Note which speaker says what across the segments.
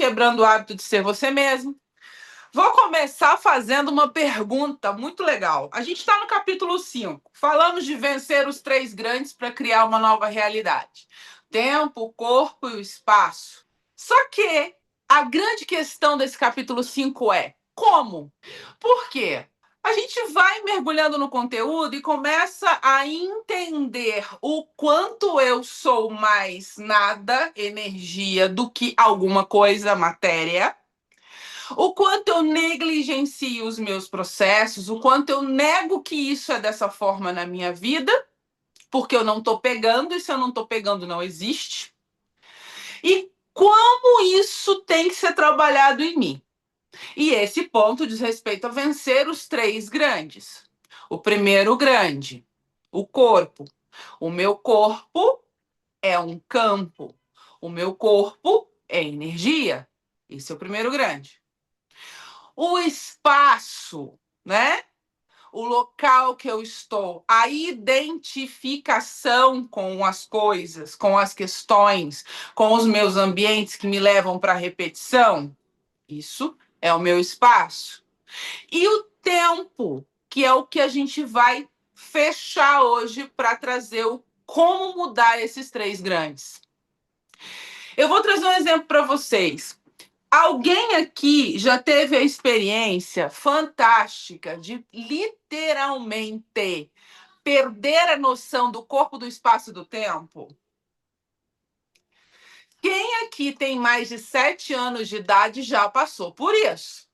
Speaker 1: quebrando o hábito de ser você mesmo. Vou começar fazendo uma pergunta muito legal. A gente está no capítulo 5. Falamos de vencer os três grandes para criar uma nova realidade: tempo, o corpo e o espaço. Só que a grande questão desse capítulo 5 é como? Por quê? A gente vai mergulhando no conteúdo e começa a entender o quanto eu sou mais nada, energia, do que alguma coisa, matéria. O quanto eu negligencio os meus processos, o quanto eu nego que isso é dessa forma na minha vida, porque eu não estou pegando, e se eu não estou pegando, não existe. E como isso tem que ser trabalhado em mim. E esse ponto diz respeito a vencer os três grandes. O primeiro grande, o corpo. O meu corpo é um campo. O meu corpo é energia. Esse é o primeiro grande. O espaço, né? O local que eu estou, a identificação com as coisas, com as questões, com os meus ambientes que me levam para a repetição, isso é o meu espaço. E o tempo, que é o que a gente vai fechar hoje para trazer o como mudar esses três grandes. Eu vou trazer um exemplo para vocês. Alguém aqui já teve a experiência fantástica de literalmente perder a noção do corpo, do espaço e do tempo? Quem aqui tem mais de 7 anos de idade já passou por isso,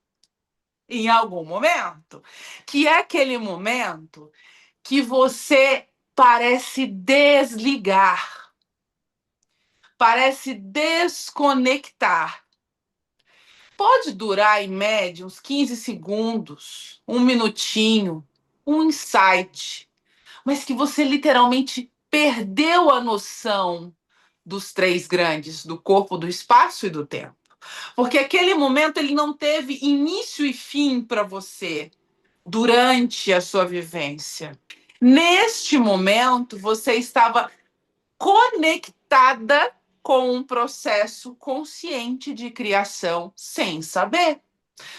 Speaker 1: em algum momento? Que é aquele momento que você parece desligar, parece desconectar. Pode durar, em média, uns 15 segundos, um minutinho, um insight, mas que você literalmente perdeu a noção dos três grandes, do corpo, do espaço e do tempo. Porque aquele momento ele não teve início e fim para você durante a sua vivência. Neste momento, você estava conectada com um processo consciente de criação sem saber.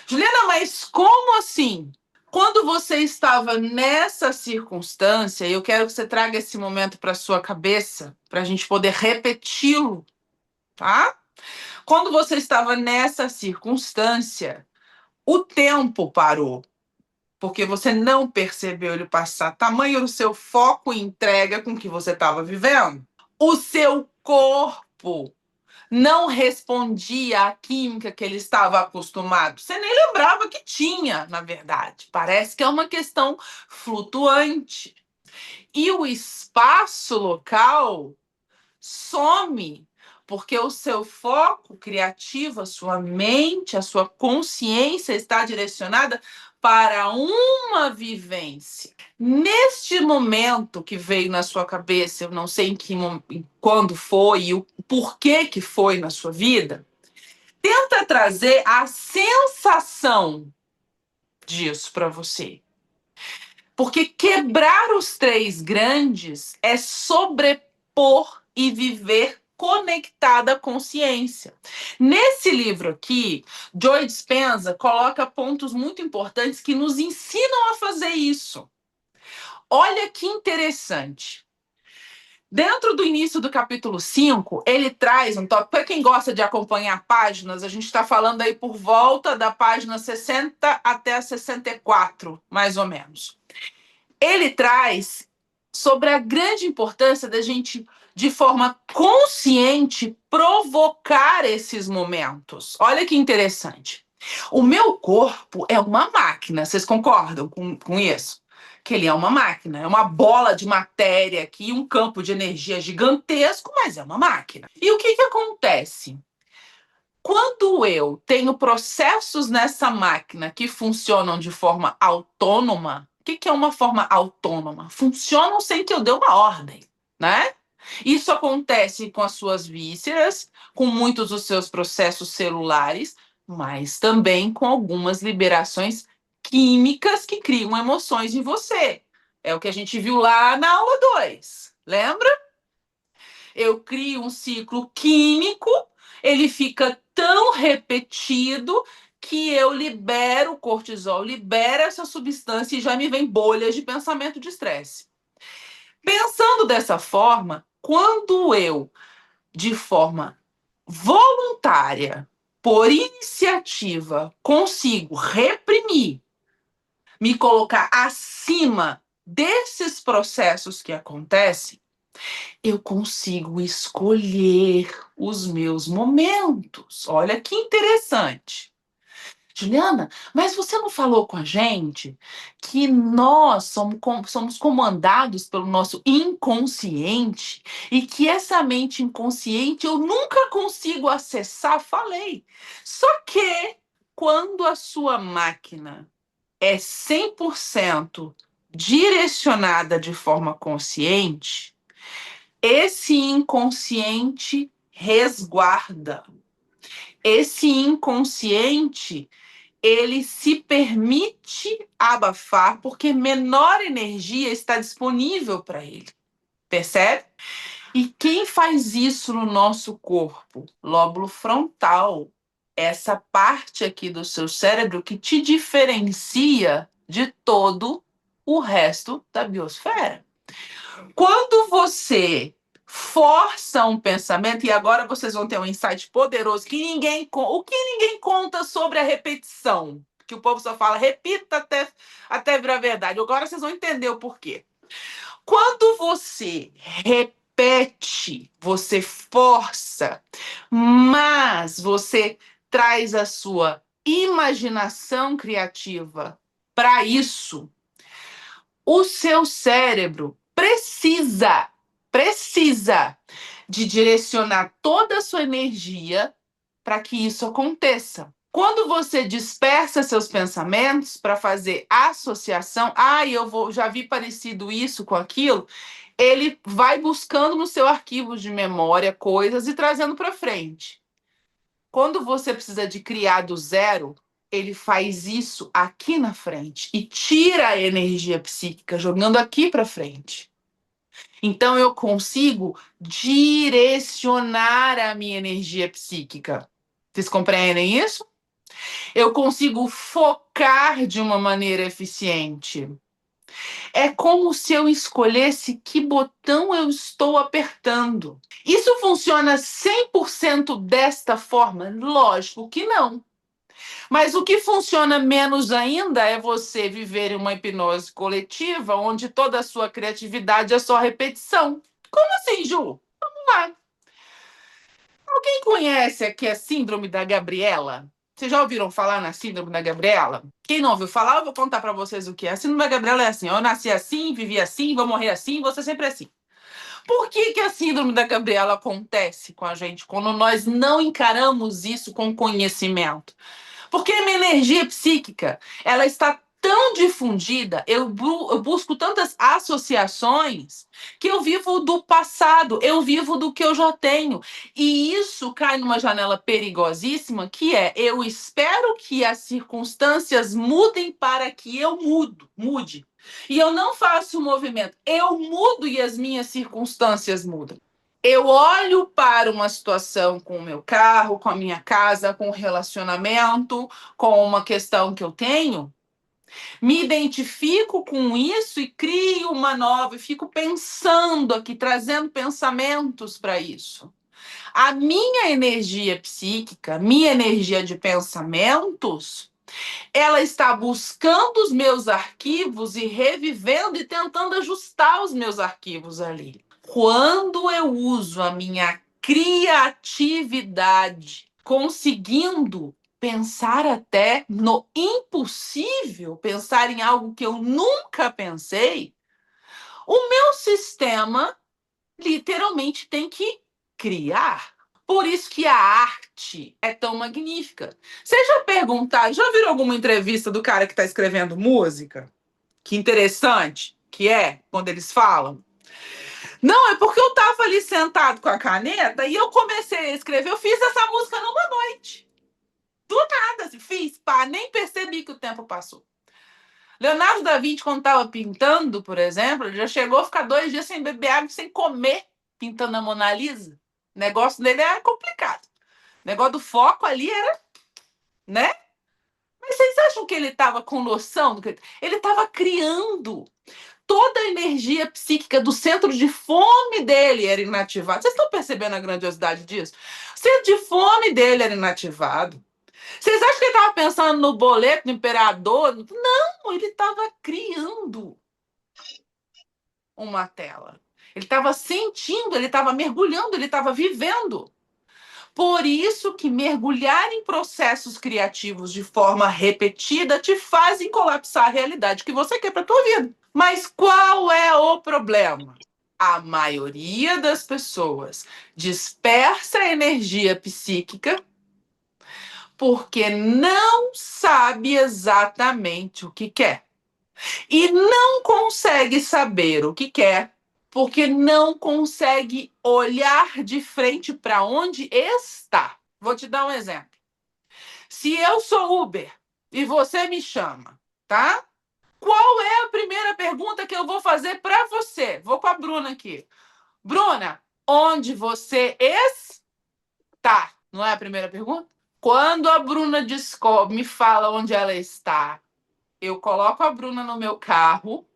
Speaker 1: Juliana, mas como assim? Quando você estava nessa circunstância, eu quero que você traga esse momento para sua cabeça, para a gente poder repeti-lo, tá? Quando você estava nessa circunstância, o tempo parou, porque você não percebeu ele passar. Tamanho o seu foco e entrega com o que você estava vivendo. O seu corpo não respondia à química que ele estava acostumado. Você nem lembrava que tinha, na verdade. Parece que é uma questão flutuante. E o espaço local some, porque o seu foco criativo, a sua mente, a sua consciência está direcionada para uma vivência. Neste momento que veio na sua cabeça, eu não sei quando foi e o porquê que foi na sua vida, tenta trazer a sensação disso para você. Porque quebrar os três grandes é sobrepor e viver conectada à consciência. Nesse livro aqui, Joe Dispenza coloca pontos muito importantes que nos ensinam a fazer isso. Olha que interessante. Dentro do início do capítulo 5, ele traz um tópico. Para quem gosta de acompanhar páginas, a gente está falando aí por volta da página 60 até a 64, mais ou menos. Ele traz sobre a grande importância da gente, de forma consciente, provocar esses momentos. Olha que interessante. O meu corpo é uma máquina, vocês concordam com isso? Que ele é uma máquina, é uma bola de matéria aqui, um campo de energia gigantesco, mas é uma máquina. E o que acontece? Quando eu tenho processos nessa máquina que funcionam de forma autônoma, o que é uma forma autônoma? Funcionam sem que eu dê uma ordem, né? Isso acontece com as suas vísceras, com muitos dos seus processos celulares, mas também com algumas liberações químicas que criam emoções em você. É o que a gente viu lá na aula 2. Lembra? Eu crio um ciclo químico, ele fica tão repetido que eu libero o cortisol, libero essa substância e já me vem bolhas de pensamento de estresse. Pensando dessa forma, quando eu, de forma voluntária, por iniciativa, consigo reprimir, me colocar acima desses processos que acontecem, eu consigo escolher os meus momentos. Olha que interessante. Juliana, mas você não falou com a gente que nós somos comandados pelo nosso inconsciente e que essa mente inconsciente eu nunca consigo acessar? Falei. Só que quando a sua máquina é 100% direcionada de forma consciente, esse inconsciente resguarda. Esse inconsciente, ele se permite abafar porque menor energia está disponível para ele. Percebe? E quem faz isso no nosso corpo? Lóbulo frontal. Essa parte aqui do seu cérebro que te diferencia de todo o resto da biosfera. Quando você força um pensamento, e agora vocês vão ter um insight poderoso que o que ninguém conta sobre a repetição, que o povo só fala, repita até virar verdade. Agora vocês vão entender o porquê. Quando você repete, você força, mas você traz a sua imaginação criativa para isso, o seu cérebro precisa de direcionar toda a sua energia para que isso aconteça. Quando você dispersa seus pensamentos para fazer associação, já vi parecido isso com aquilo, ele vai buscando no seu arquivo de memória coisas e trazendo para frente. Quando você precisa de criar do zero, ele faz isso aqui na frente e tira a energia psíquica, jogando aqui para frente. Então eu consigo direcionar a minha energia psíquica. Vocês compreendem isso? Eu consigo focar de uma maneira eficiente. É como se eu escolhesse que botão eu estou apertando. Isso funciona 100% desta forma? Lógico que não. Mas o que funciona menos ainda é você viver em uma hipnose coletiva onde toda a sua criatividade é só repetição. Como assim, Ju? Vamos lá. Alguém conhece aqui a síndrome da Gabriela? Vocês já ouviram falar na síndrome da Gabriela? Quem não ouviu falar, eu vou contar para vocês o que é. A síndrome da Gabriela é assim: eu nasci assim, vivi assim, vou morrer assim, vou ser sempre assim. Por que a síndrome da Gabriela acontece com a gente quando nós não encaramos isso com conhecimento? Porque a minha energia psíquica, ela está tão difundida, eu busco tantas associações, que eu vivo do passado, eu vivo do que eu já tenho. E isso cai numa janela perigosíssima, que é, eu espero que as circunstâncias mudem para que eu mude. E eu não faço o movimento, eu mudo e as minhas circunstâncias mudam. Eu olho para uma situação com o meu carro, com a minha casa, com o relacionamento, com uma questão que eu tenho, me identifico com isso e crio uma nova, e fico pensando aqui, trazendo pensamentos para isso. A minha energia psíquica, minha energia de pensamentos, ela está buscando os meus arquivos e revivendo e tentando ajustar os meus arquivos ali. Quando eu uso a minha criatividade, conseguindo pensar até no impossível, pensar em algo que eu nunca pensei, o meu sistema literalmente tem que criar. Por isso que a arte é tão magnífica. Vocês já perguntaram, já viram alguma entrevista do cara que está escrevendo música? Que interessante que é quando eles falam. Não, é porque eu tava ali sentado com a caneta e eu comecei a escrever. Eu fiz essa música numa noite. Do nada, assim, fiz, pá, nem percebi que o tempo passou. Leonardo da Vinci, quando estava pintando, por exemplo, ele já chegou a ficar 2 dias sem beber água, sem comer, pintando a Mona Lisa. O negócio dele é complicado. negócio do foco ali era, né? Mas vocês acham que ele estava com noção do que ele estava criando? Toda a energia psíquica do centro de fome dele era inativada. Vocês estão percebendo a grandiosidade disso? O centro de fome dele era inativado. Vocês acham que ele estava pensando no boleto do imperador? Não, ele estava criando uma tela. Ele estava sentindo, ele estava mergulhando, ele estava vivendo. Por isso que mergulhar em processos criativos de forma repetida te fazem colapsar a realidade que você quer para a tua vida. Mas qual é o problema? A maioria das pessoas dispersa a energia psíquica porque não sabe exatamente o que quer. E não consegue saber o que quer porque não consegue olhar de frente para onde está. Vou te dar um exemplo. Se eu sou Uber e você me chama, tá? Qual é a primeira pergunta que eu vou fazer para você? Vou com a Bruna aqui. Bruna, onde você está? Não é a primeira pergunta? Quando a Bruna me fala onde ela está, eu coloco a Bruna no meu carro.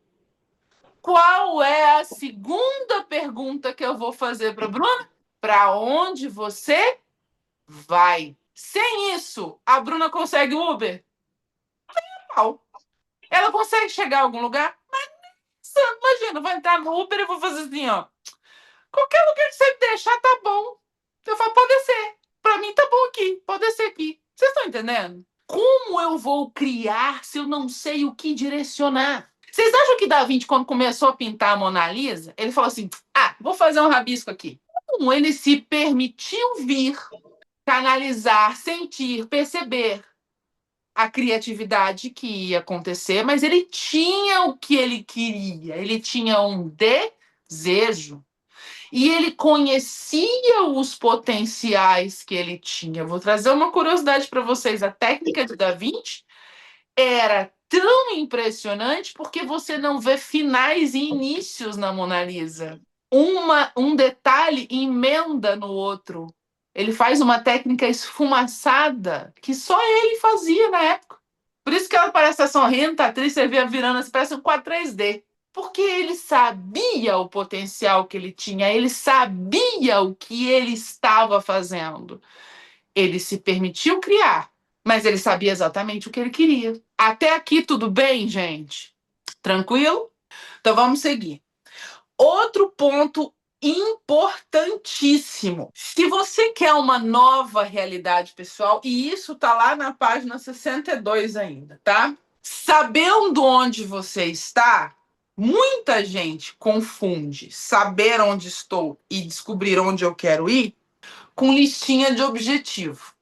Speaker 1: Qual é a segunda pergunta que eu vou fazer para a Bruna? Para onde você vai? Sem isso, a Bruna consegue Uber? Não. Ela consegue chegar a algum lugar? Imagina, vai entrar no Uber e vou fazer assim, ó. Qualquer lugar que você me deixar, tá bom. Eu falo, pode descer. Pra mim tá bom aqui, pode descer aqui. Vocês estão entendendo? Como eu vou criar se eu não sei o que direcionar? Vocês acham que Da Vinci, quando começou a pintar a Mona Lisa, ele falou assim: ah, vou fazer um rabisco aqui. Não, ele se permitiu vir, canalizar, sentir, perceber a criatividade que ia acontecer, mas ele tinha o que ele queria, ele tinha um desejo. E ele conhecia os potenciais que ele tinha. Vou trazer uma curiosidade para vocês. A técnica de Da Vinci era tão impressionante porque você não vê finais e inícios na Mona Lisa. Um detalhe emenda no outro. Ele faz uma técnica esfumaçada que só ele fazia na época. Por isso que ela parece estar sorrindo, tá triste, você vê virando, assim, parece um quadro 3D. Porque ele sabia o potencial que ele tinha, ele sabia o que ele estava fazendo. Ele se permitiu criar, mas ele sabia exatamente o que ele queria. Até aqui tudo bem, gente? Tranquilo? Então vamos seguir. Outro ponto importantíssimo. Se você quer uma nova realidade pessoal, e isso tá lá na página 62 ainda, tá? Sabendo onde você está, muita gente confunde saber onde estou e descobrir onde eu quero ir com listinha de objetivo.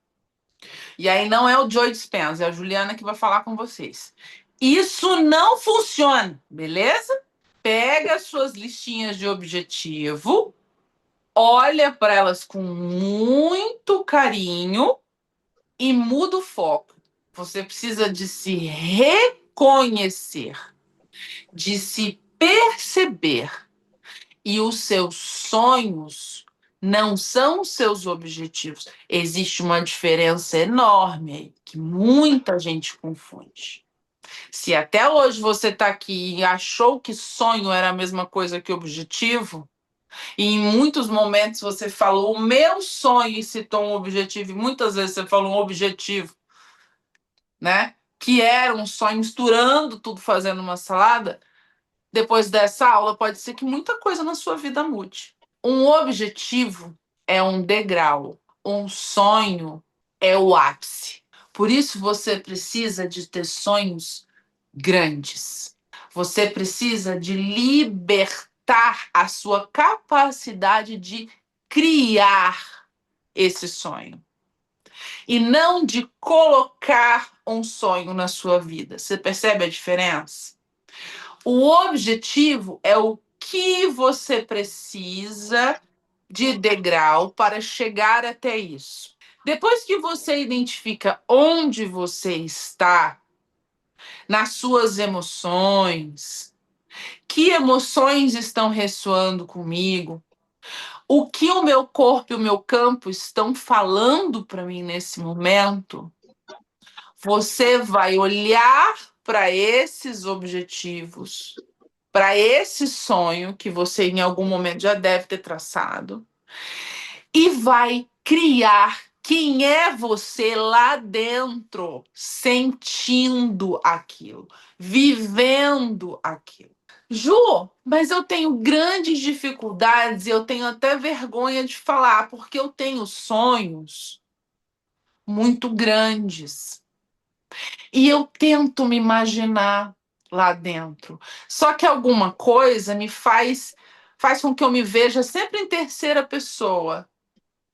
Speaker 1: E aí não é o Joe Dispenza, é a Juliana que vai falar com vocês. Isso não funciona, beleza? Pega as suas listinhas de objetivo, olha para elas com muito carinho e muda o foco. Você precisa de se reconhecer, de se perceber. E os seus sonhos não são os seus objetivos. Existe uma diferença enorme aí, que muita gente confunde. Se até hoje você está aqui e achou que sonho era a mesma coisa que objetivo, e em muitos momentos você falou o meu sonho e citou um objetivo, e muitas vezes você falou um objetivo, né? Que era um sonho misturando tudo, fazendo uma salada. Depois dessa aula, pode ser que muita coisa na sua vida mude. Um objetivo é um degrau, um sonho é o ápice. Por isso você precisa de ter sonhos grandes. Você precisa de libertar a sua capacidade de criar esse sonho e não de colocar um sonho na sua vida. Você percebe a diferença? O objetivo é o que você precisa de degrau para chegar até isso. Depois que você identifica onde você está, nas suas emoções, que emoções estão ressoando comigo, O que o meu corpo e o meu campo estão falando para mim nesse momento, você vai olhar para esses objetivos, para esse sonho que você em algum momento já deve ter traçado, e vai criar quem é você lá dentro, sentindo aquilo, vivendo aquilo. Ju, mas eu tenho grandes dificuldades e eu tenho até vergonha de falar, porque eu tenho sonhos muito grandes. E eu tento me imaginar lá dentro. Só que alguma coisa me faz com que eu me veja sempre em terceira pessoa.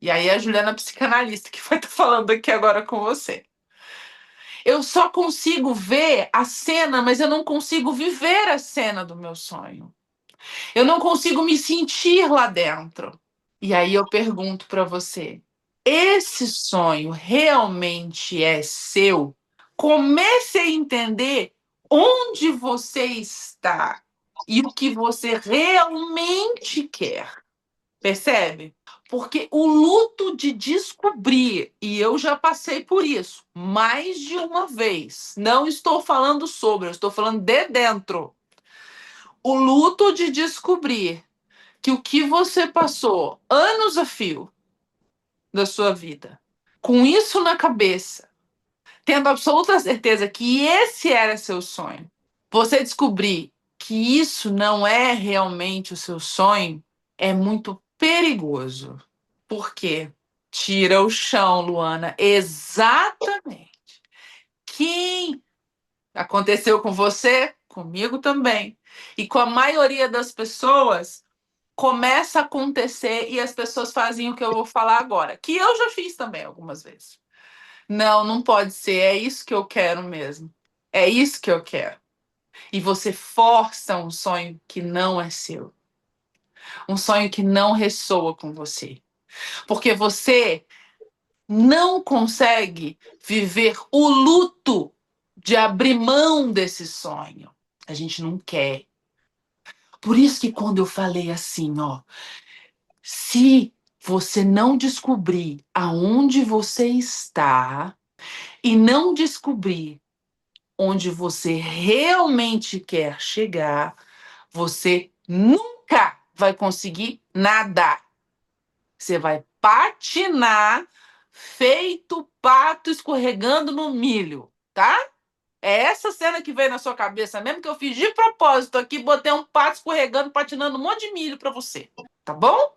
Speaker 1: E aí é a Juliana psicanalista que vai estar falando aqui agora com você. Eu só consigo ver a cena, mas eu não consigo viver a cena do meu sonho. Eu não consigo me sentir lá dentro. E aí eu pergunto para você: esse sonho realmente é seu? Comece a entender onde você está e o que você realmente quer. Percebe? Porque o luto de descobrir, e eu já passei por isso mais de uma vez, não estou falando sobre, eu estou falando de dentro. O luto de descobrir que o que você passou anos a fio da sua vida, com isso na cabeça, tendo absoluta certeza que esse era seu sonho, você descobrir que isso não é realmente o seu sonho, é muito perigoso. Por quê? Tira o chão, Luana. Exatamente. Quem aconteceu com você, comigo também. E com a maioria das pessoas, começa a acontecer e as pessoas fazem o que eu vou falar agora, que eu já fiz também algumas vezes. Não, não pode ser, é isso que eu quero mesmo. É isso que eu quero. E você força um sonho que não é seu. Um sonho que não ressoa com você. Porque você não consegue viver o luto de abrir mão desse sonho. A gente não quer. Por isso que quando eu falei assim, ó, se você não descobrir aonde você está e não descobrir onde você realmente quer chegar, você nunca vai conseguir nada. Você vai patinar feito pato escorregando no milho, tá? É essa cena que veio na sua cabeça mesmo, que eu fiz de propósito aqui, botei um pato escorregando, patinando um monte de milho para você, tá bom?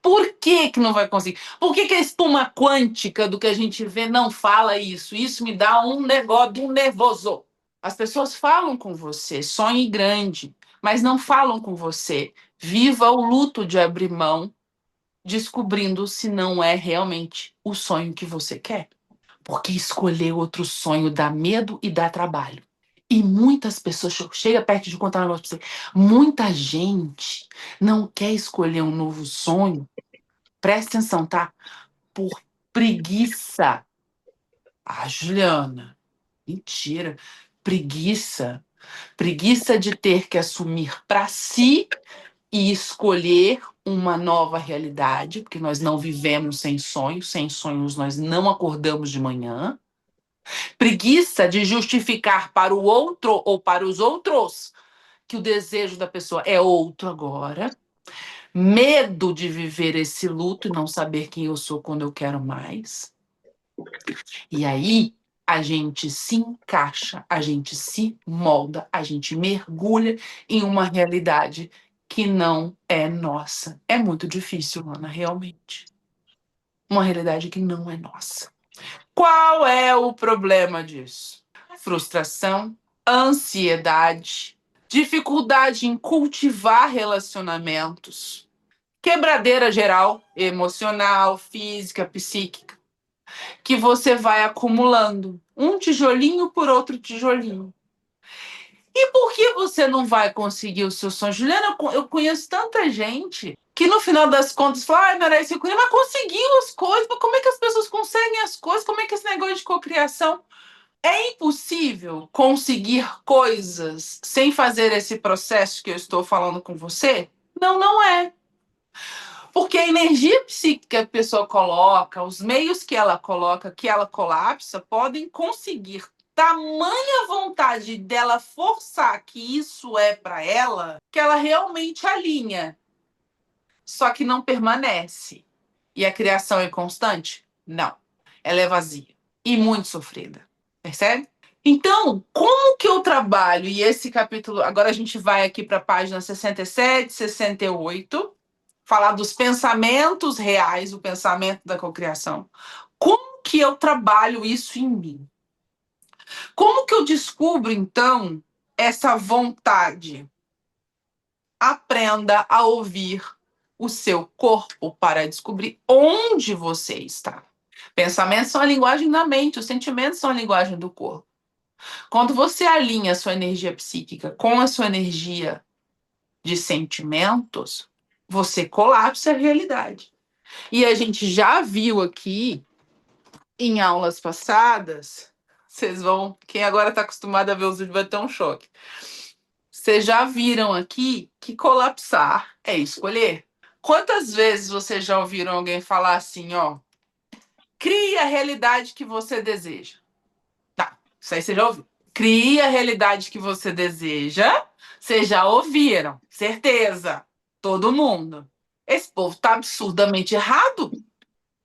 Speaker 1: Por que que não vai conseguir? Por que que a espuma quântica do que a gente vê não fala isso? Isso me dá um negócio, um nervoso. As pessoas falam com você, sonhe grande, mas não falam com você. Viva o luto de abrir mão, descobrindo se não é realmente o sonho que você quer. Porque escolher outro sonho dá medo e dá trabalho. E muitas pessoas, chega perto de contar um negócio pra você, muita gente não quer escolher um novo sonho, presta atenção, tá? Por preguiça. Ah, Juliana, mentira. Preguiça. Preguiça de ter que assumir para si e escolher uma nova realidade, porque nós não vivemos sem sonhos nós não acordamos de manhã. Preguiça de justificar para o outro ou para os outros que o desejo da pessoa é outro agora. Medo de viver esse luto e não saber quem eu sou quando eu quero mais. E aí a gente se encaixa, a gente se molda, a gente mergulha em uma realidade que não é nossa. É muito difícil, Ana, realmente. Uma realidade que não é nossa. Qual é o problema disso? Frustração, ansiedade, dificuldade em cultivar relacionamentos, quebradeira geral, emocional, física, psíquica, que você vai acumulando um tijolinho por outro tijolinho. E por que você não vai conseguir o seu sonho? Juliana, eu conheço tanta gente que no final das contas fala, ah, não era isso que eu queria, mas conseguiu as coisas. Mas como é que as pessoas conseguem as coisas? Como é que esse negócio de cocriação? É impossível conseguir coisas sem fazer esse processo que eu estou falando com você? Não, não é. Porque a energia psíquica que a pessoa coloca, os meios que ela coloca, que ela colapsa, podem conseguir tamanha vontade dela forçar que isso é para ela, que ela realmente alinha. Só que não permanece. E a criação é constante? Não. Ela é vazia e muito sofrida. Percebe? Então, como que eu trabalho? E esse capítulo, agora a gente vai aqui para a página 67, 68, falar dos pensamentos reais, o pensamento da cocriação. Como que eu trabalho isso em mim? Como que eu descubro, então, essa vontade? Aprenda a ouvir o seu corpo para descobrir onde você está. Pensamentos são a linguagem da mente, os sentimentos são a linguagem do corpo. Quando você alinha a sua energia psíquica com a sua energia de sentimentos, você colapsa a realidade. E a gente já viu aqui em aulas passadas, vocês vão, quem agora está acostumado a ver os vídeos vai ter um choque. Vocês já viram aqui que colapsar é escolher. Quantas vezes vocês já ouviram alguém falar assim, ó, crie a realidade que você deseja? Tá, isso aí você já ouviu. Crie a realidade que você deseja. Vocês já ouviram, certeza. Todo mundo. Esse povo tá absurdamente errado.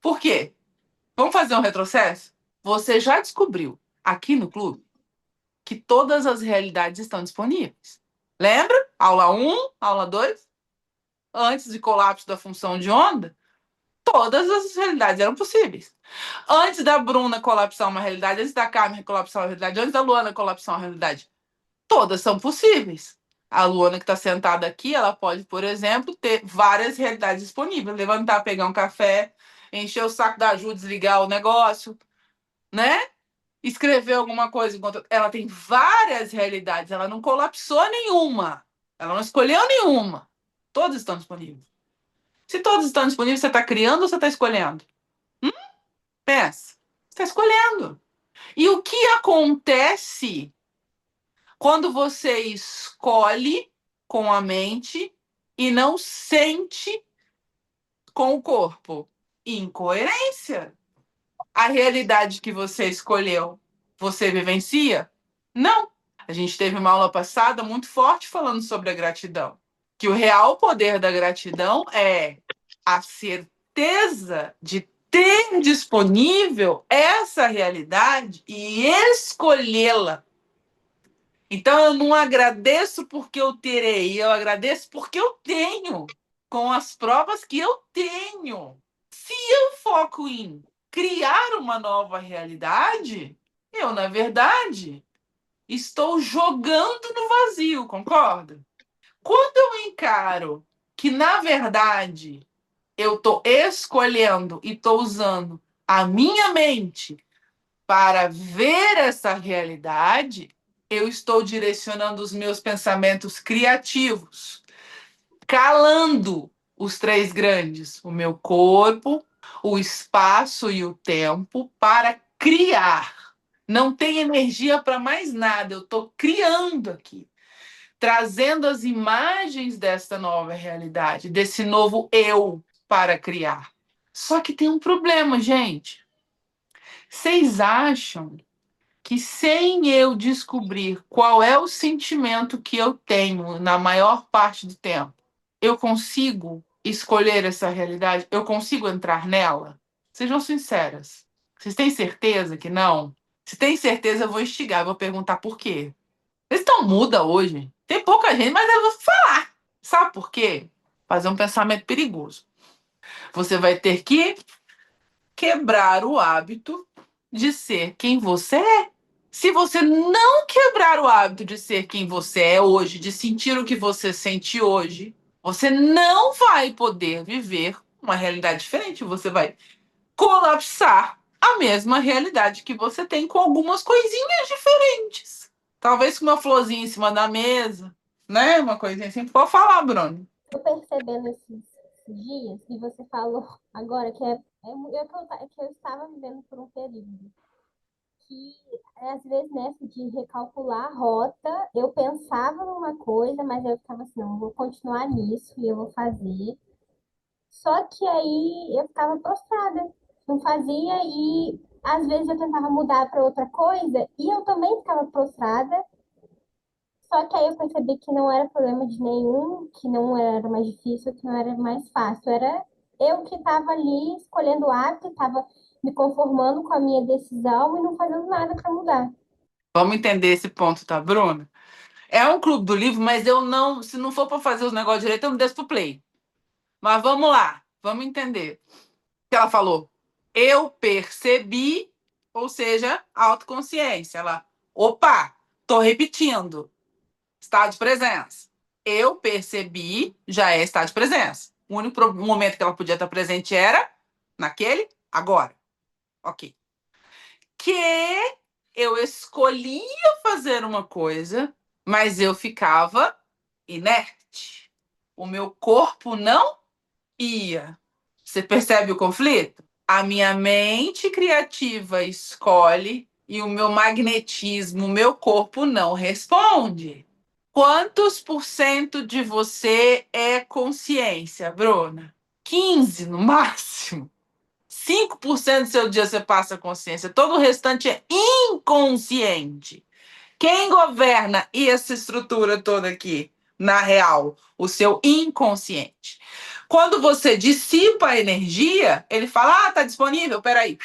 Speaker 1: Por quê? Vamos fazer um retrocesso? Você já descobriu aqui no clube que todas as realidades estão disponíveis. Lembra? Aula um, aula 2, antes de colapso da função de onda, todas as realidades eram possíveis. Antes da Bruna colapsar uma realidade, antes da Carmen colapsar uma realidade, antes da Luana colapsar uma realidade, todas são possíveis. A Luana que está sentada aqui, ela pode, por exemplo, ter várias realidades disponíveis. Levantar, pegar um café, encher o saco da Ju, desligar o negócio, né? Escrever alguma coisa enquanto ela tem várias realidades, ela não colapsou nenhuma, ela não escolheu nenhuma. Todas estão disponíveis. Se todas estão disponíveis, você está criando ou você está escolhendo? Pensa. Você está escolhendo. E o que acontece quando você escolhe com a mente e não sente com o corpo? Incoerência. A realidade que você escolheu, você vivencia? Não. A gente teve uma aula passada muito forte falando sobre a gratidão. Que o real poder da gratidão é a certeza de ter disponível essa realidade e escolhê-la. Então eu não agradeço porque eu terei, eu agradeço porque eu tenho, com as provas que eu tenho. Se eu foco em criar uma nova realidade, eu, na verdade, estou jogando no vazio, concorda? Quando eu encaro que, na verdade, eu estou escolhendo e estou usando a minha mente para ver essa realidade, eu estou direcionando os meus pensamentos criativos, calando os três grandes, o meu corpo, o espaço e o tempo, para criar. Não tem energia para mais nada, eu estou criando aqui, trazendo as imagens desta nova realidade, desse novo eu para criar. Só que tem um problema, gente. Vocês acham que sem eu descobrir qual é o sentimento que eu tenho na maior parte do tempo, eu consigo escolher essa realidade? Eu consigo entrar nela? Sejam sinceras. Vocês têm certeza que não? Se tem certeza, eu vou instigar, eu vou perguntar por quê. Vocês estão muda hoje. Tem pouca gente, mas eu vou falar. Sabe por quê? Fazer um pensamento perigoso. Você vai ter que quebrar o hábito de ser quem você é. Se você não quebrar o hábito de ser quem você é hoje, de sentir o que você sente hoje, você não vai poder viver uma realidade diferente. Você vai colapsar a mesma realidade que você tem com algumas coisinhas diferentes. Talvez com uma florzinha em cima da mesa, né? Uma coisinha assim. Pode falar, Bruno.
Speaker 2: Tô percebendo esses dias, e você falou agora que eu estava vivendo por um período que, às vezes, nessa de recalcular a rota, eu pensava numa coisa, mas eu ficava assim, não, eu vou continuar nisso e eu vou fazer. Só que aí eu ficava prostrada, não fazia e às vezes eu tentava mudar para outra coisa e eu também ficava prostrada. Só que aí eu percebi que não era problema de nenhum, que não era mais difícil, que não era mais fácil. Era eu que estava ali escolhendo o hábito, estava me conformando com a minha decisão e não fazendo nada para mudar.
Speaker 1: Vamos entender esse ponto, tá, Bruna? É um clube do livro, mas eu não, se não for para fazer os negócios direito, eu não desço pro play. Mas vamos lá, vamos entender. O que ela falou? Eu percebi, ou seja, autoconsciência. Ela, opa, tô repetindo. Estado de presença. Eu percebi, já é estado de presença. O único momento que ela podia estar presente era naquele agora. Ok. Que eu escolhia fazer uma coisa, mas eu ficava inerte. O meu corpo não ia. Você percebe o conflito? A minha mente criativa escolhe e o meu magnetismo, o meu corpo não responde. Quantos por cento de você é consciência, Bruna? 15 no máximo. 5% do seu dia você passa consciência. Todo o restante é inconsciente. Quem governa essa estrutura toda aqui, na real? O seu inconsciente. Quando você dissipa a energia, ele fala: ah, tá disponível? Peraí.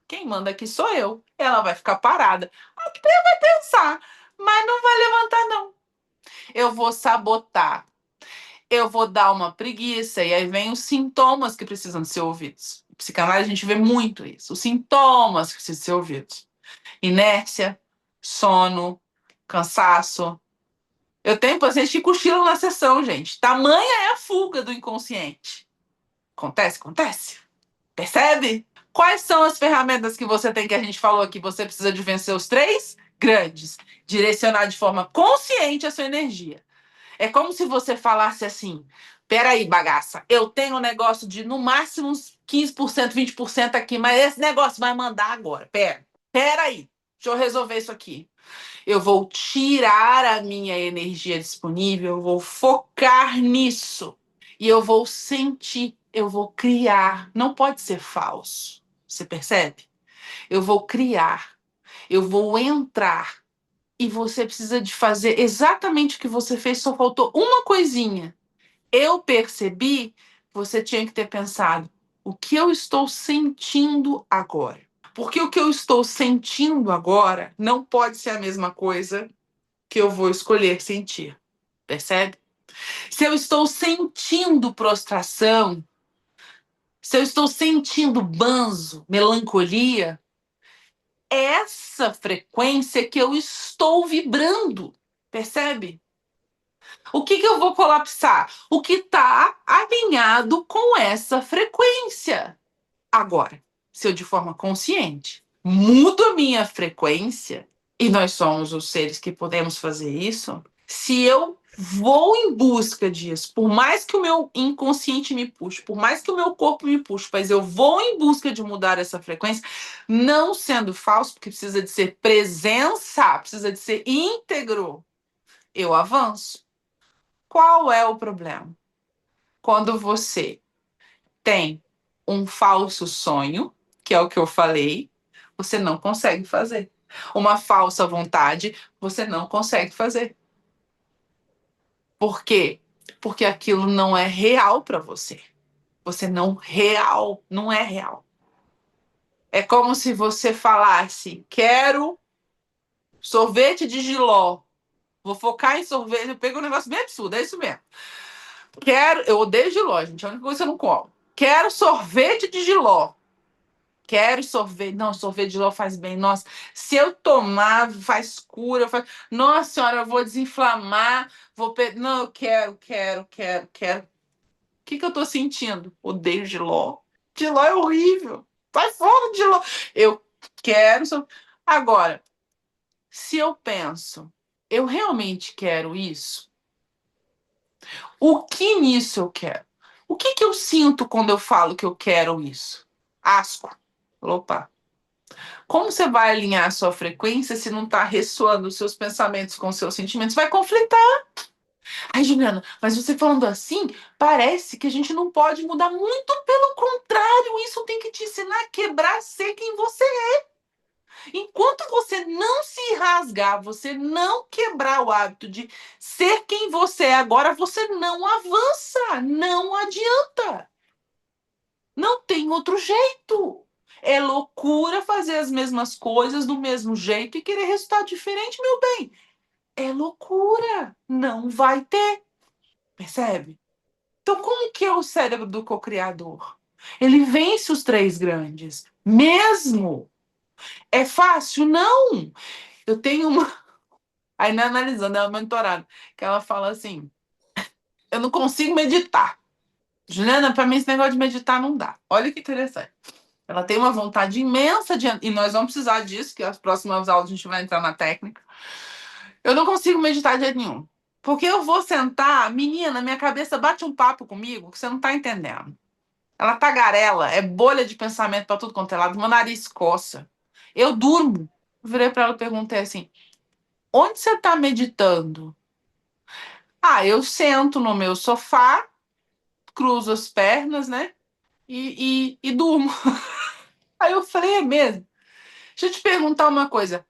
Speaker 1: Quem manda aqui sou eu. Ela vai ficar parada. Até vai pensar, mas não vai levantar, não. Eu vou sabotar. Eu vou dar uma preguiça. E aí vem os sintomas que precisam de ser ouvidos. Em psicanálise, a gente vê muito isso. Os sintomas que precisam ser ouvidos. Inércia, sono, cansaço. Eu tenho pacientes que cochilam na sessão, gente. Tamanha é a fuga do inconsciente. Acontece, acontece. Percebe? Quais são as ferramentas que você tem que a gente falou aqui? Você precisa de vencer os três grandes. Direcionar de forma consciente a sua energia. É como se você falasse assim: peraí, bagaça, eu tenho um negócio de no máximo uns 15%, 20% aqui, mas esse negócio vai mandar agora. Peraí, deixa eu resolver isso aqui. Eu vou tirar a minha energia disponível, eu vou focar nisso. E eu vou sentir, eu vou criar. Não pode ser falso. Você percebe? Eu vou criar, eu vou entrar. E você precisa de fazer exatamente o que você fez, só faltou uma coisinha. Eu percebi, você tinha que ter pensado: o que eu estou sentindo agora? Porque o que eu estou sentindo agora não pode ser a mesma coisa que eu vou escolher sentir. Percebe? Se eu estou sentindo prostração, se eu estou sentindo banzo, melancolia, é essa frequência que eu estou vibrando. Percebe? O que eu vou colapsar? O que está alinhado com essa frequência. Agora, se eu de forma consciente mudo a minha frequência, e nós somos os seres que podemos fazer isso, se eu vou em busca disso, por mais que o meu inconsciente me puxe, por mais que o meu corpo me puxe, mas eu vou em busca de mudar essa frequência, não sendo falso, porque precisa de ser presença, precisa de ser íntegro, eu avanço. Qual é o problema? Quando você tem um falso sonho, que é o que eu falei, você não consegue fazer. Uma falsa vontade, você não consegue fazer. Por quê? Porque aquilo não é real para você. Você não é real. É como se você falasse: quero sorvete de jiló. Vou focar em sorvete. Eu pego um negócio bem absurdo, é isso mesmo. Eu odeio jiló, gente. É a única coisa que eu não como. Quero sorvete de jiló. Quero sorvete. Não, sorvete de jiló faz bem. Nossa, se eu tomar, faz cura. Nossa senhora, eu vou desinflamar. Não, eu quero. O que eu tô sentindo? Odeio jiló. Jiló é horrível. Sai fora de jiló. Eu quero. Agora, se eu penso, eu realmente quero isso? O que nisso eu quero? O que eu sinto quando eu falo que eu quero isso? Asco. Opa. Como você vai alinhar a sua frequência se não está ressoando os seus pensamentos com os seus sentimentos? Vai conflitar. Ai, Juliana, mas você falando assim, parece que a gente não pode mudar. Muito pelo contrário, isso tem que te ensinar a quebrar, ser quem você é. Enquanto você não se rasgar, você não quebrar o hábito de ser quem você é agora, você não avança, não adianta. Não tem outro jeito. É loucura fazer as mesmas coisas do mesmo jeito e querer resultado diferente, meu bem. É loucura. Não vai ter. Percebe? Então, como que é o cérebro do co-criador? Ele vence os três grandes. Mesmo. É fácil? Não. Eu tenho uma. Aí, né, analisando, é uma mentorada, que ela fala assim: eu não consigo meditar. Juliana, para mim esse negócio de meditar não dá. Olha que interessante. Ela tem uma vontade imensa de. E nós vamos precisar disso, que as próximas aulas a gente vai entrar na técnica. Eu não consigo meditar de jeito nenhum. Porque eu vou sentar, menina, minha cabeça bate um papo comigo que você não tá entendendo. Ela tagarela, é bolha de pensamento para tudo quanto é lado, meu nariz coça. Eu durmo. Eu virei para ela e perguntei assim: onde você tá meditando? Ah, eu sento no meu sofá, cruzo as pernas, né? E durmo. Aí eu falei: é mesmo? Deixa eu te perguntar uma coisa.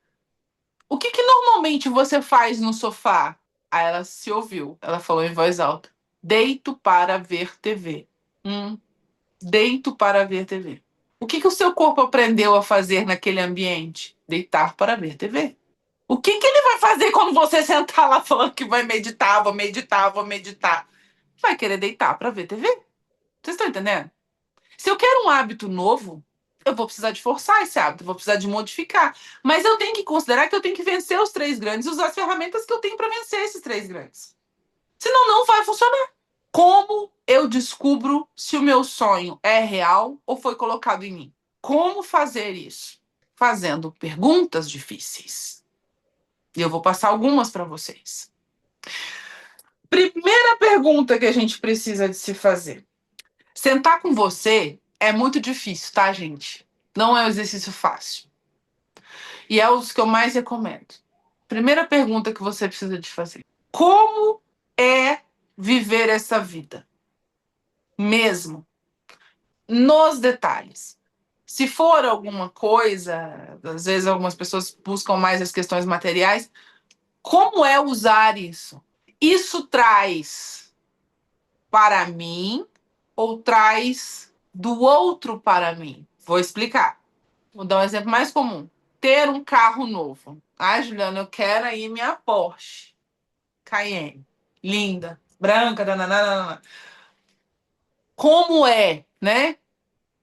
Speaker 1: O que que normalmente você faz no sofá? Aí ela se ouviu. Ela falou em voz alta: deito para ver TV. Hum, deito para ver TV. O que que o seu corpo aprendeu a fazer naquele ambiente? Deitar para ver TV. O que que ele vai fazer quando você sentar lá falando que vai meditar, vou meditar, vou meditar? Vai querer deitar para ver TV. Vocês estão entendendo? Se eu quero um hábito novo, eu vou precisar de forçar esse hábito, vou precisar de modificar. Mas eu tenho que considerar que eu tenho que vencer os três grandes e usar as ferramentas que eu tenho para vencer esses três grandes. Senão, não vai funcionar. Como eu descubro se o meu sonho é real ou foi colocado em mim? Como fazer isso? Fazendo perguntas difíceis. E eu vou passar algumas para vocês. Primeira pergunta que a gente precisa de se fazer. Sentar com você é muito difícil, tá, gente? Não é um exercício fácil. E é os que eu mais recomendo. Primeira pergunta que você precisa de fazer: como é viver essa vida? Mesmo, nos detalhes. Se for alguma coisa, às vezes algumas pessoas buscam mais as questões materiais, como é usar isso? Isso traz para mim ou traz do outro para mim? Vou explicar. Vou dar um exemplo mais comum. Ter um carro novo. Ah, Juliana, eu quero aí minha Porsche Cayenne. Linda, branca, dananana. Como é, né,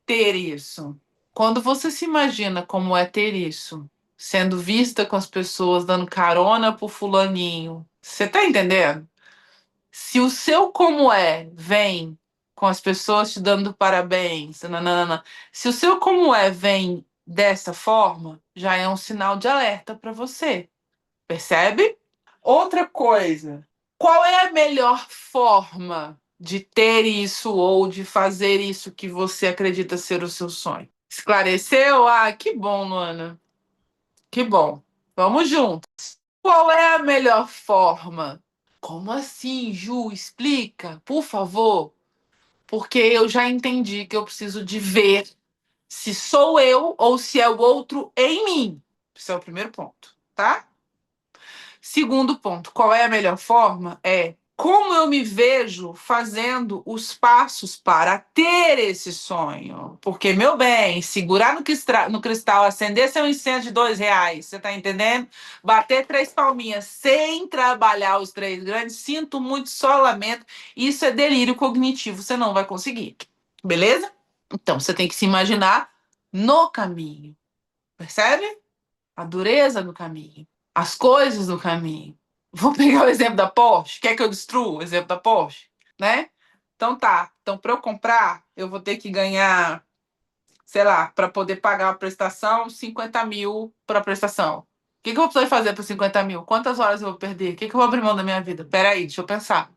Speaker 1: ter isso? Quando você se imagina como é ter isso, sendo vista com as pessoas, dando carona pro fulaninho, você tá entendendo? Se o seu como é vem com as pessoas te dando parabéns, nananana, se o seu como é vem dessa forma, já é um sinal de alerta para você, percebe? Outra coisa, qual é a melhor forma de ter isso ou de fazer isso que você acredita ser o seu sonho? Esclareceu? Ah, que bom, Luana. Que bom. Vamos juntos. Qual é a melhor forma? Como assim, Ju? Explica, por favor. Porque eu já entendi que eu preciso de ver se sou eu ou se é o outro em mim. Esse é o primeiro ponto, tá? Segundo ponto, qual é a melhor forma? É como eu me vejo fazendo os passos para ter esse sonho. Porque, meu bem, segurar no cristal, acender seu incêndio de R$ 2, você tá entendendo? Bater três palminhas sem trabalhar os três grandes, sinto muito, só lamento. Isso é delírio cognitivo, você não vai conseguir. Beleza? Então, você tem que se imaginar no caminho. Percebe? A dureza do caminho, as coisas do caminho. Vou pegar o exemplo da Porsche. Quer que eu destrua o exemplo da Porsche? Né? Então tá. Então, para eu comprar, eu vou ter que ganhar, sei lá, para poder pagar a prestação, 50 mil para a prestação. O que, que eu vou precisar fazer para 50 mil? Quantas horas eu vou perder? O que, que eu vou abrir mão da minha vida? Peraí, deixa eu pensar.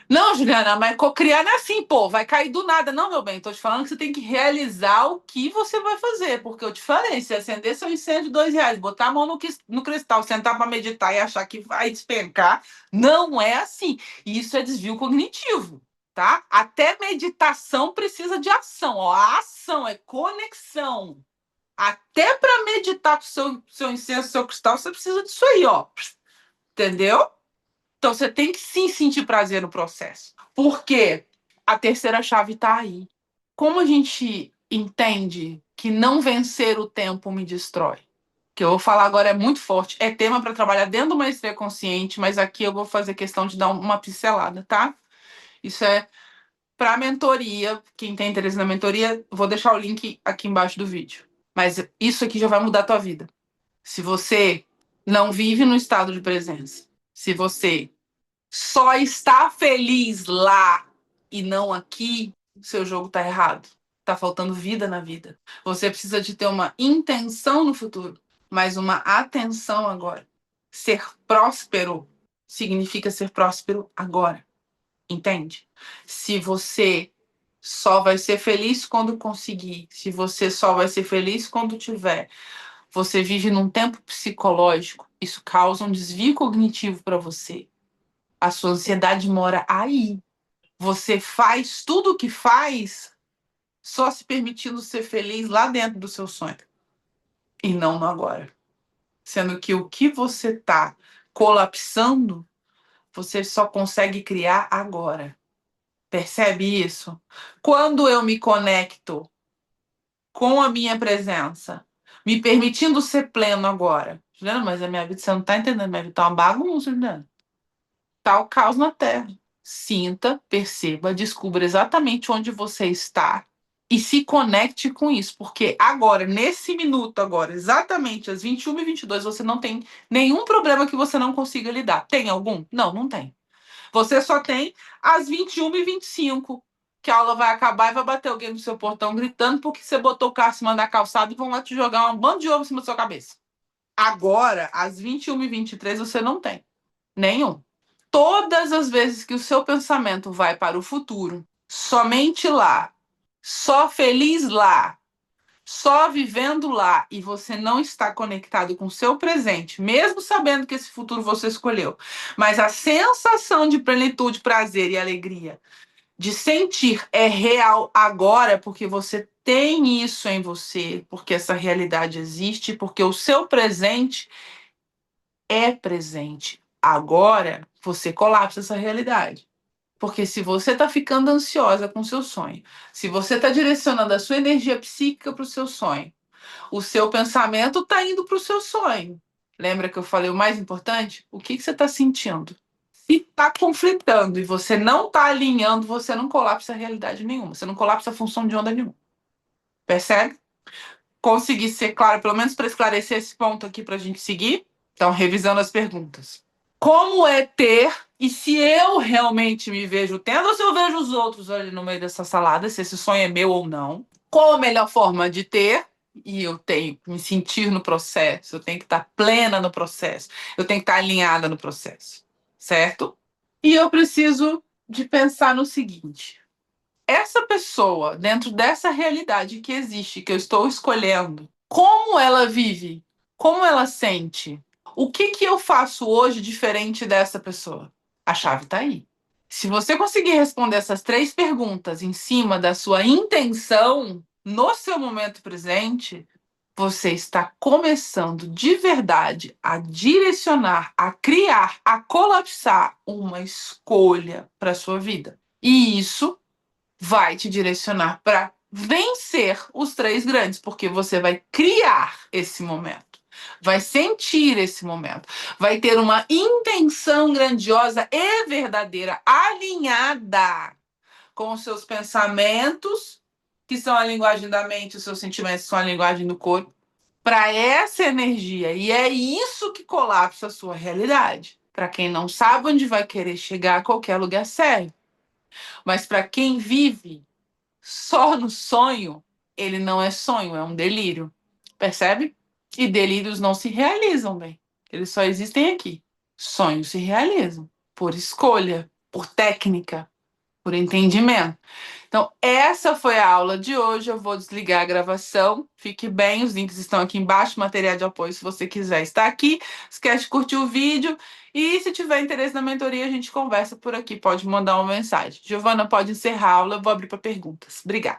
Speaker 1: Não, Juliana, mas cocriar não é assim, pô, vai cair do nada. Não, meu bem, tô te falando que você tem que realizar o que você vai fazer, porque eu te falei, se acender seu incêndio de R$ 2, botar a mão no cristal, sentar para meditar e achar que vai despencar, não é assim. Isso é desvio cognitivo, tá? Até meditação precisa de ação, ó. A ação é conexão. Até para meditar com seu incenso, seu cristal, você precisa disso aí, ó. Entendeu? Então você tem que sim sentir prazer no processo. Porque a terceira chave está aí. Como a gente entende que não vencer o tempo me destrói? Que eu vou falar agora é muito forte. É tema para trabalhar dentro do maestria consciente, mas aqui eu vou fazer questão de dar uma pincelada, tá? Isso é para mentoria. Quem tem interesse na mentoria, vou deixar o link aqui embaixo do vídeo. Mas isso aqui já vai mudar a tua vida. Se você não vive no estado de presença, se você só está feliz lá e não aqui, seu jogo está errado. Está faltando vida na vida. Você precisa de ter uma intenção no futuro, mas uma atenção agora. Ser próspero significa ser próspero agora. Entende? Se você só vai ser feliz quando conseguir, se você só vai ser feliz quando tiver, você vive num tempo psicológico, isso causa um desvio cognitivo para você. A sua ansiedade mora aí. Você faz tudo o que faz só se permitindo ser feliz lá dentro do seu sonho e não no agora. Sendo que o que você está colapsando, você só consegue criar agora. Percebe isso? Quando eu me conecto com a minha presença, me permitindo ser pleno agora. Juliana, mas a minha vida, você não está entendendo, minha vida tá uma bagunça, Juliana. Tá o caos na Terra. Sinta, perceba, descubra exatamente onde você está e se conecte com isso, porque agora, nesse minuto agora, exatamente às 21h22, você não tem nenhum problema que você não consiga lidar. Tem algum? Não, não tem. Você só tem às 21h25, que a aula vai acabar e vai bater alguém no seu portão gritando porque você botou o carro em cima da calçada e vão lá te jogar um bando de ovo em cima da sua cabeça. Agora, às 21h23, você não tem. Nenhum. Todas as vezes que o seu pensamento vai para o futuro, somente lá, só feliz lá, só vivendo lá, e você não está conectado com o seu presente, mesmo sabendo que esse futuro você escolheu, mas a sensação de plenitude, prazer e alegria de sentir é real agora, porque você tem isso em você, porque essa realidade existe, porque o seu presente é presente. Agora, você colapsa essa realidade. Porque se você está ficando ansiosa com o seu sonho, se você está direcionando a sua energia psíquica para o seu sonho, o seu pensamento está indo para o seu sonho. Lembra que eu falei o mais importante? O que você está sentindo? Se está conflitando e você não está alinhando, você não colapsa a realidade nenhuma. Você não colapsa a função de onda nenhuma. Percebe? Consegui ser claro, pelo menos para esclarecer esse ponto aqui para a gente seguir? Então, revisando as perguntas. Como é ter, e se eu realmente me vejo tendo, ou se eu vejo os outros ali no meio dessa salada, se esse sonho é meu ou não? Qual a melhor forma de ter? E eu tenho que me sentir no processo, eu tenho que estar plena no processo, eu tenho que estar alinhada no processo, certo? E eu preciso de pensar no seguinte: essa pessoa, dentro dessa realidade que existe, que eu estou escolhendo, como ela vive? Como ela sente? O que que eu faço hoje diferente dessa pessoa? A chave está aí. Se você conseguir responder essas três perguntas em cima da sua intenção no seu momento presente, você está começando de verdade a direcionar, a criar, a colapsar uma escolha para a sua vida. E isso vai te direcionar para vencer os três grandes, porque você vai criar esse momento, vai sentir esse momento, vai ter uma intenção grandiosa e verdadeira, alinhada com os seus pensamentos, que são a linguagem da mente, os seus sentimentos que são a linguagem do corpo, para essa energia. E é isso que colapsa a sua realidade. Para quem não sabe onde vai querer chegar, qualquer lugar serve. Mas para quem vive só no sonho, ele não é sonho, é um delírio. Percebe? E delírios não se realizam bem. Eles só existem aqui. Sonhos se realizam por escolha. por técnica, por entendimento. Então, essa foi a aula de hoje. Eu vou desligar a gravação. Fique bem, os links estão aqui embaixo, material de apoio se você quiser estar aqui. Esquece de curtir o vídeo. E se tiver interesse na mentoria, a gente conversa por aqui. Pode mandar uma mensagem. Giovana, pode encerrar a aula. Eu vou abrir para perguntas. Obrigada.